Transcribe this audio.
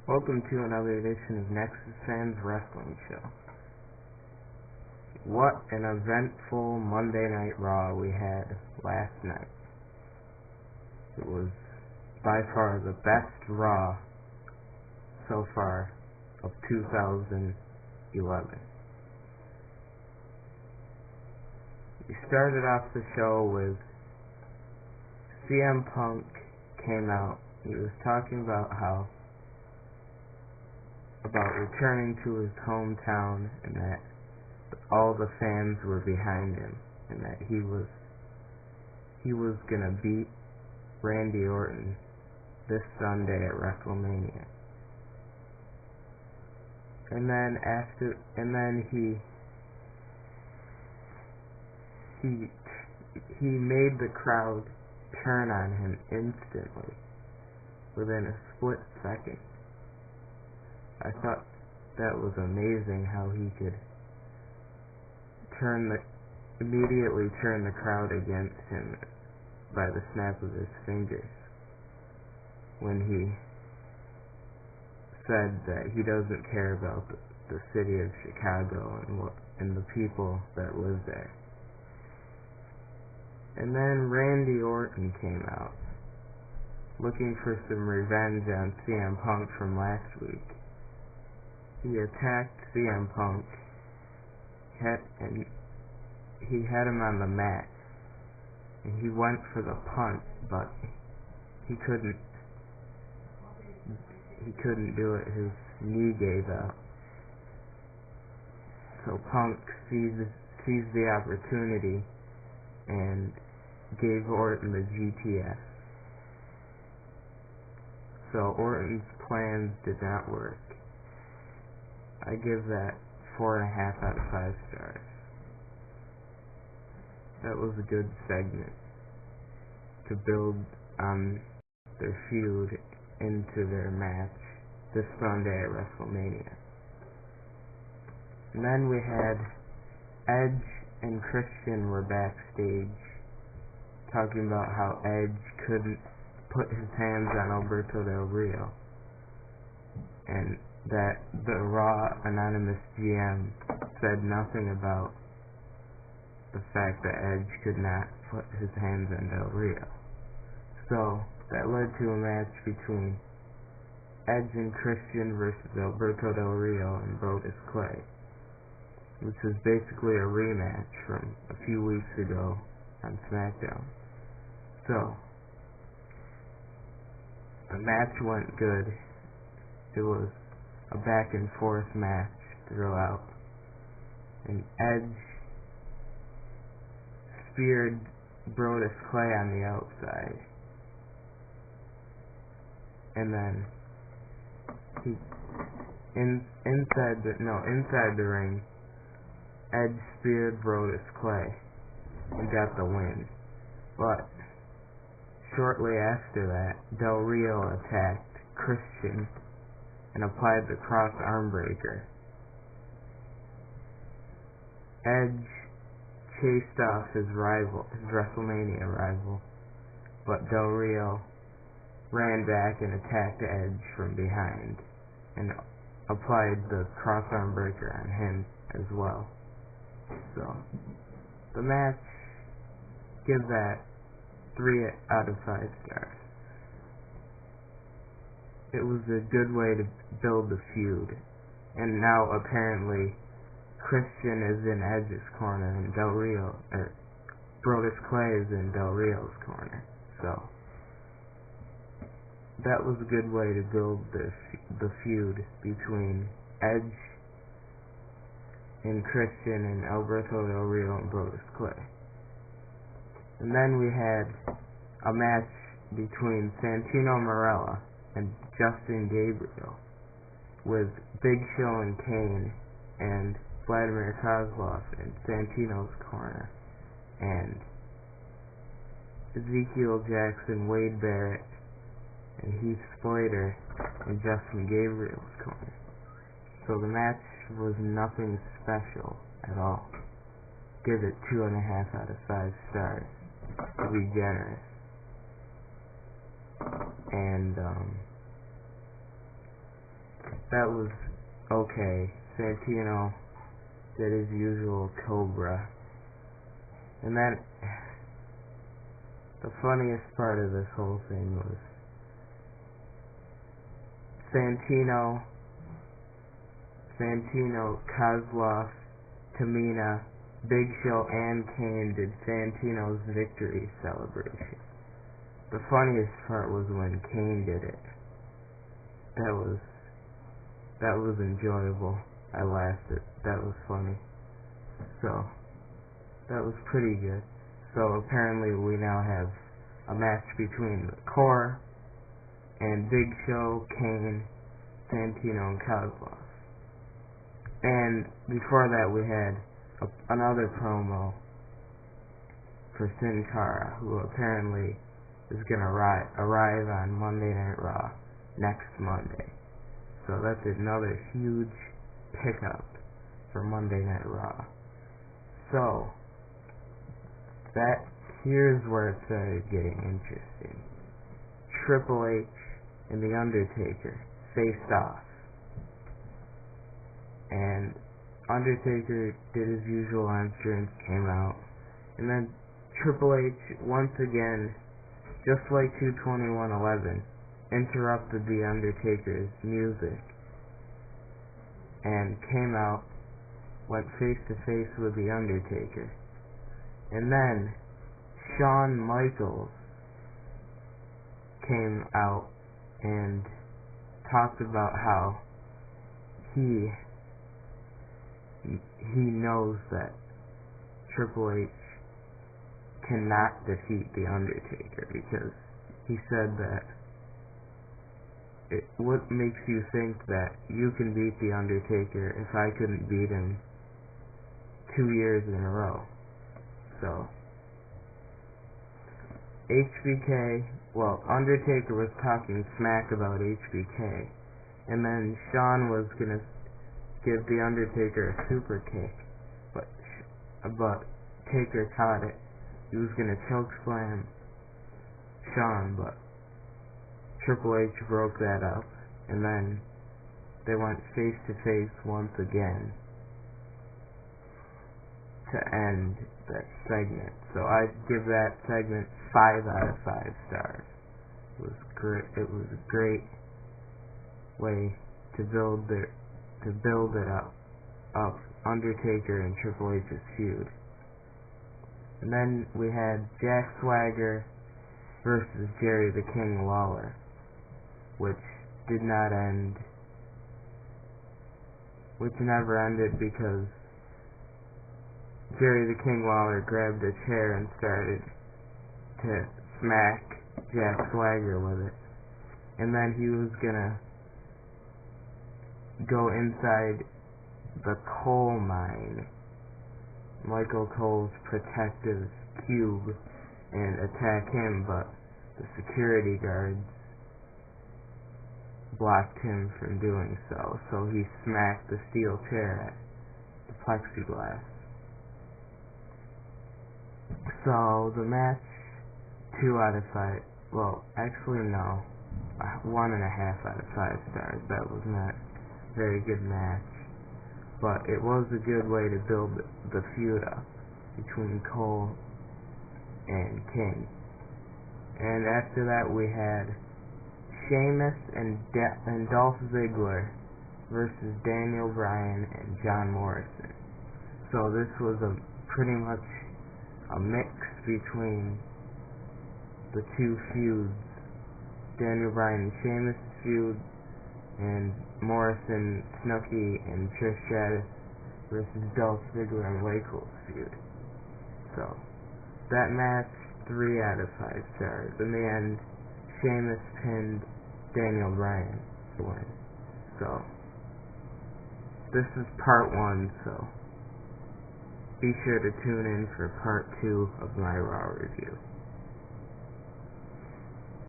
Welcome to another edition of Nexus Fans Wrestling Show. What an eventful Monday Night Raw we had last night. It was by far the best Raw so far of 2011. We started off the show with CM Punk came out. He was talking about returning to his hometown and that all the fans were behind him and that he was gonna beat Randy Orton this Sunday at Wrestlemania. And then he made the crowd turn on him instantly within a split second. I thought that was amazing how he could immediately turn the crowd against him by the snap of his fingers when he said that he doesn't care about the city of Chicago and the people that live there. And then Randy Orton came out looking for some revenge on CM Punk from last week. He attacked CM Punk and he had him on the mat and he went for the punt, but he couldn't do it. His knee gave out. So Punk seized the opportunity and gave Orton the GTS. So Orton's plans did not work. I give that 4.5 out of 5 stars. That was a good segment to build on their feud into their match this Sunday at WrestleMania. And then we had Edge and Christian were backstage talking about how Edge couldn't put his hands on Alberto Del Rio and that the Raw anonymous GM said nothing about the fact that Edge could not put his hands on Del Rio. So that led to a match between Edge and Christian versus Alberto Del Rio and Brodus Clay, which was basically a rematch from a few weeks ago on SmackDown. So the match went good. It was a back and forth match throughout, and Edge speared Brodus Clay on the outside, and then inside the ring, Edge speared Brodus Clay and got the win. But shortly after that, Del Rio attacked Christian and applied the cross arm breaker. Edge chased off his WrestleMania rival, but Del Rio ran back and attacked Edge from behind and applied the cross arm breaker on him as well. So the match, give that 3 out of 5 stars. It was a good way to build the feud, and now apparently Christian is in Edge's corner and Brodus Clay is in Del Rio's corner. So that was a good way to build the feud between Edge and Christian and Alberto Del Rio and Brodus Clay. And then we had a match between Santino Marella and Justin Gabriel with Big Show and Kane and Vladimir Kozlov in Santino's corner and Ezekiel Jackson, Wade Barrett, and Heath Slater in Justin Gabriel's corner. So the match was nothing special at all. Give it 2.5 out of 5 stars to be generous. And that was okay. Santino did his usual Cobra. And then, the funniest part of this whole thing was Santino, Kozlov, Tamina, Big Show, and Kane did Santino's victory celebration. The funniest part was when Kane did it. That was enjoyable. I laughed at that was funny. So that was pretty good. So apparently we now have a match between the Core and Big Show, Kane, Santino, and Kozlov. And before that we had another promo for Sin Cara, who apparently is going to arrive on Monday Night Raw next Monday. So that's another huge pickup for Monday Night Raw. So here's where it started getting interesting. Triple H and The Undertaker faced off. And Undertaker did his usual entrance, came out, and then Triple H once again, just like 22111, interrupted The Undertaker's music and came out, went face to face with The Undertaker. And then Shawn Michaels came out and talked about how he knows that Triple H cannot defeat The Undertaker, because he said that what makes you think that you can beat The Undertaker if I couldn't beat him 2 years in a row? So Undertaker was talking smack about HBK, and then Shawn was gonna give The Undertaker a super kick, but Taker caught it. He was gonna choke slam Shawn, but Triple H broke that up, and then they went face to face once again to end that segment. So I'd give that segment 5 out of 5 stars. It was great. It was a great way to build it up Undertaker and Triple H's feud. And then we had Jack Swagger versus Jerry the King Lawler, which did not end, which never ended, because Jerry the King Lawler grabbed a chair and started to smack Jack Swagger with it. And then he was gonna go inside the coal mine, Michael Cole's protective cube, and attack him, but the security guards blocked him from doing so, so he smacked the steel chair at the plexiglass. So the match, 2 out of 5, well, actually no, 1.5 out of 5 stars. That was not a very good match, but it was a good way to build the feud up between Cole and King. And after that we had Sheamus and Dolph Ziggler versus Daniel Bryan and John Morrison. So this was pretty much a mix between the two feuds, Daniel Bryan and Sheamus feud, and Morrison, Snooki, and Trish Stratus versus Dolph Ziggler and Wakel's feud. So that match, 3 out of 5 stars. In the end, Sheamus pinned Daniel Bryan to win. So this is part 1, so be sure to tune in for part 2 of my Raw review.